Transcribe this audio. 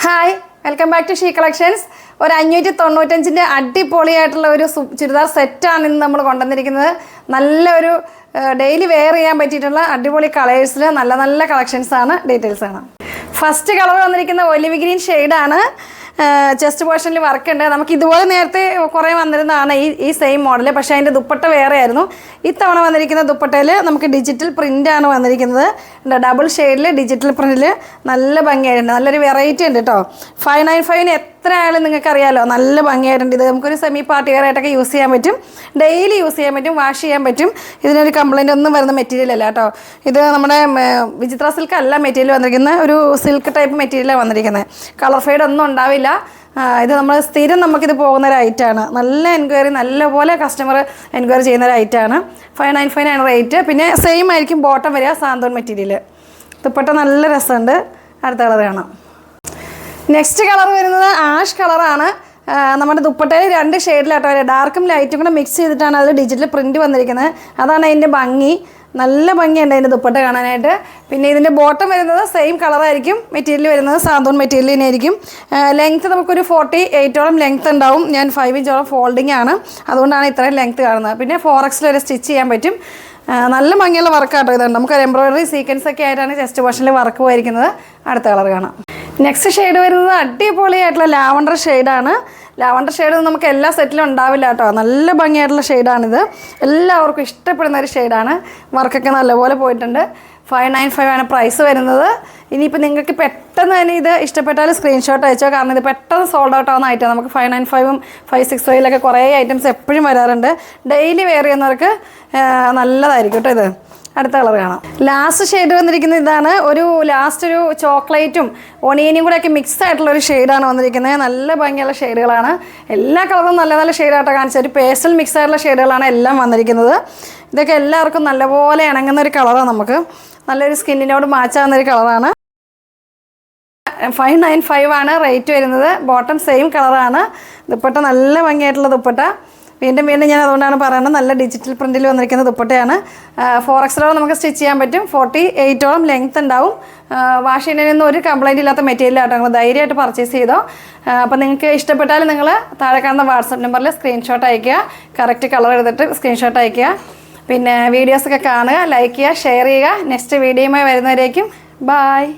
Hi, welcome back to she collections. ഒരു 595-ൻ്റെ അടിപൊളിയായിട്ടുള്ള ഒരു ചുരിദാർ സെറ്റാണ് ഇന്ന് നമ്മൾ കൊണ്ടുവന്നിരിക്കുന്നത്. നല്ലൊരു ഡെയിലി വെയർ ചെയ്യാൻ പറ്റിയിട്ടുള്ള അടിപൊളി കളേഴ്സിൽ നല്ല നല്ല കളക്ഷൻസാണ്. ഡീറ്റെയിൽസ് ആണ്. ഫസ്റ്റ് കളർ വന്നിരിക്കുന്ന ഒലിവ് ഗ്രീൻ ഷെയ്ഡാണ്. ചെസ്റ്റ് പോർഷനിൽ വർക്ക് ഉണ്ട്. നമുക്ക് ഇതുപോലെ നേരത്തെ കുറേ വന്നിരുന്നതാണ് ഈ സെയിം മോഡൽ. പക്ഷേ അതിൻ്റെ ദുപ്പട്ട വേറെ ആയിരുന്നു. ഇത്തവണ വന്നിരിക്കുന്ന ദുപ്പട്ടയിൽ നമുക്ക് ഡിജിറ്റൽ പ്രിൻ്റാണ് വന്നിരിക്കുന്നത്. ഡബിൾ ഷെയ്ഡിൽ ഡിജിറ്റൽ പ്രിൻറ്റിൽ നല്ല ഭംഗിയായിട്ടുണ്ട്. നല്ലൊരു വെറൈറ്റി ഉണ്ട് കേട്ടോ. 595 എത്ര ആയാലും നിങ്ങൾക്കറിയാമല്ലോ, നല്ല ഭംഗിയായിട്ടുണ്ട്. ഇത് നമുക്കൊരു സെമി പാർട്ടി വെയർ ആയിട്ടൊക്കെ യൂസ് ചെയ്യാൻ പറ്റും, ഡെയിലി യൂസ് ചെയ്യാൻ പറ്റും, വാഷ് ചെയ്യാൻ പറ്റും. ഇതിനൊരു കംപ്ലൈൻ്റ് ഒന്നും വരുന്ന മെറ്റീരിയൽ അല്ല കേട്ടോ. ഇത് നമ്മുടെ വിചിത്ര സിൽക്ക് അല്ല മെറ്റീരിയൽ വന്നിരിക്കുന്നത്, ഒരു സിൽക്ക് ടൈപ്പ് മെറ്റീരിയലാണ് വന്നിരിക്കുന്നത്. കളർ ഫെയ്ഡ് ഒന്നും ഉണ്ടാവില്ല. ഇത് നമ്മൾ സ്ഥിരം നമുക്കിത് പോകുന്ന ഒരു ഐറ്റമാണ്. നല്ല എൻക്വയറി, നല്ലപോലെ കസ്റ്റമർ എൻക്വയറി ചെയ്യുന്ന ഒരു ഐറ്റമാണ്. 595 ആണ് റേറ്റ്. പിന്നെ സെയിം ആയിരിക്കും ബോട്ടം വരിക, സാന്തോൺ മെറ്റീരിയൽ. ദുപ്പട്ട നല്ല രസമുണ്ട്. അടുത്ത കളർ കാണാം. നെക്സ്റ്റ് കളർ വരുന്നത് ആഷ് കളറാണ്. നമ്മുടെ ദുപ്പട്ടയിൽ 2 ഷെയ്ഡിലാട്ടോ, ഡാർക്കും ലൈറ്റും കൂടെ മിക്സ് ചെയ്തിട്ടാണ് അതിൽ ഡിജിറ്റൽ പ്രിൻറ്റ് വന്നിരിക്കുന്നത്. അതാണ് അതിൻ്റെ ഭംഗി. നല്ല ഭംഗിയുണ്ട് അതിൻ്റെ ദുപ്പട്ട കാണാനായിട്ട്. പിന്നെ ഇതിൻ്റെ ബോട്ടം വരുന്നത് സെയിം കളറായിരിക്കും. മെറ്റീരിയൽ വരുന്നത് സാന്തോൺ മെറ്റീരിയൽ തന്നെയായിരിക്കും. ലെങ്ത്ത് നമുക്കൊരു 48ഓളം ലെങ്ത്ത് ഉണ്ടാവും. ഞാൻ 5 ഇഞ്ചോളം ഫോൾഡിംഗ് ആണ്, അതുകൊണ്ടാണ് ഇത്രയും ലെങ്ത്ത് കാണുന്നത്. പിന്നെ 4X വരെ സ്റ്റിച്ച് ചെയ്യാൻ പറ്റും. നല്ല ഭംഗിയുള്ള വർക്കാട്ടോ ഇതുണ്ട്. നമുക്ക് എംബ്രോയിഡറി സീക്വൻസ് ഒക്കെ ആയിട്ടാണ് ചെസ്റ്റ് പോർഷനിൽ വർക്ക് പോയിരിക്കുന്നത്. അടുത്ത കളർ കാണാം. നെക്സ്റ്റ് ഷെയ്ഡ് വരുന്നത് അടിപൊളിയായിട്ടുള്ള ലാവണ്ടർ ഷെയ്ഡാണ്. ലാവണ്ടർ ഷെയ്ഡ് നമുക്ക് എല്ലാ സെറ്റിലും ഉണ്ടാവില്ല കേട്ടോ. നല്ല ഭംഗിയായിട്ടുള്ള ഷെയ്ഡാണിത്. എല്ലാവർക്കും ഇഷ്ടപ്പെടുന്ന ഒരു ഷെയ്ഡാണ്. വർക്കൊക്കെ നല്ലപോലെ പോയിട്ടുണ്ട്. 595 ആണ് പ്രൈസ് വരുന്നത്. ഇനിയിപ്പോൾ നിങ്ങൾക്ക് പെട്ടെന്ന് തന്നെ ഇത് ഇഷ്ടപ്പെട്ടാൽ സ്ക്രീൻഷോട്ട് അയച്ചോ, കാരണം ഇത് പെട്ടെന്ന് സോൾഡ് ഔട്ട് ആവുന്ന ഐറ്റം. നമുക്ക് 595ഉം 565 കുറേ ഐറ്റംസ് എപ്പോഴും വരാറുണ്ട്. ഡെയിലി വെയർ ചെയ്യുന്നവർക്ക് നല്ലതായിരിക്കും കേട്ടോ ഇത്. അടുത്ത കളർ കാണാം. ലാസ്റ്റ് ഷെയ്ഡ് വന്നിരിക്കുന്നത് ഇതാണ്. ഒരു ചോക്ലേറ്റും ഒണിയനും കൂടെ ഒക്കെ മിക്സ് ആയിട്ടുള്ളൊരു ഷെയ്ഡാണ് വന്നിരിക്കുന്നത്. നല്ല ഭംഗിയുള്ള ഷെയ്ഡുകളാണ്. എല്ലാ കളറും നല്ല നല്ല ഷെയ്ഡായിട്ടോ കാണിച്ചത്. ഒരു പേസ്റ്റൽ മിക്സ് ആയിട്ടുള്ള ഷെയ്ഡുകളാണ് എല്ലാം വന്നിരിക്കുന്നത്. ഇതൊക്കെ എല്ലാവർക്കും നല്ലപോലെ ഇണങ്ങുന്ന ഒരു കളറാണ്. നമുക്ക് നല്ലൊരു സ്കിന്നിനോട് മാച്ചാകുന്നൊരു കളറാണ്. 595 ആണ് റേറ്റ് വരുന്നത്. ബോട്ടം സെയിം കളറാണ്. ദുപ്പട്ട നല്ല ഭംഗിയായിട്ടുള്ള ദുപ്പട്ട. വീണ്ടും ഞാൻ അതുകൊണ്ടാണ് പറയുന്നത്, നല്ല ഡിജിറ്റൽ പ്രിൻറ്റിൽ വന്നിരിക്കുന്ന ദുപ്പട്ടയാണ്. 4X നമുക്ക് സ്റ്റിച്ച് ചെയ്യാൻ പറ്റും. 48ഓളം ലെങ്ത്ത് ഉണ്ടാവും. വാഷ് ചെയ്യുന്നതിനൊന്നും ഒരു കംപ്ലൈൻറ്റ് ഇല്ലാത്ത മെറ്റീരിയൽ ആട്ടോ. നിങ്ങൾ ധൈര്യമായിട്ട് പർച്ചേസ് ചെയ്തോ. അപ്പോൾ നിങ്ങൾക്ക് ഇഷ്ടപ്പെട്ടാൽ നിങ്ങൾ താഴെ കാണുന്ന വാട്സപ്പ് നമ്പറിൽ സ്ക്രീൻഷോട്ട് അയയ്ക്കുക. കറക്റ്റ് കളർ എടുത്തിട്ട് സ്ക്രീൻഷോട്ട് അയയ്ക്കുക. പിന്നെ വീഡിയോസൊക്കെ കാണുക, ലൈക്ക് ചെയ്യുക, ഷെയർ ചെയ്യുക. നെക്സ്റ്റ് വീഡിയോയുമായി വരുന്നവരേക്കും ബായ്.